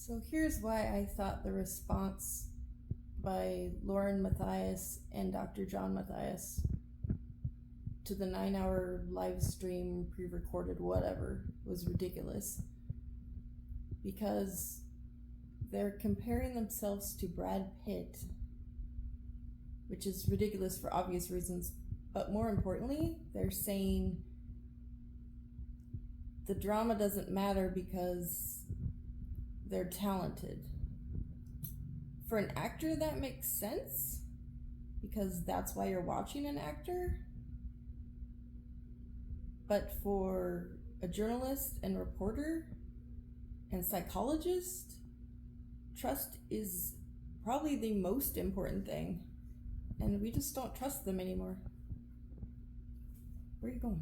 So here's why I thought the response by Lauren Matthias and Dr. John Matthias to the 9-hour live stream, pre recorded, whatever, was ridiculous. Because they're comparing themselves to Brad Pitt, which is ridiculous for obvious reasons. But more importantly, they're saying the drama doesn't matter because they're talented. For an actor, that makes sense because that's why you're watching an actor. But for a journalist and reporter and psychologist, trust is probably the most important thing. And we just don't trust them anymore. Where are you going?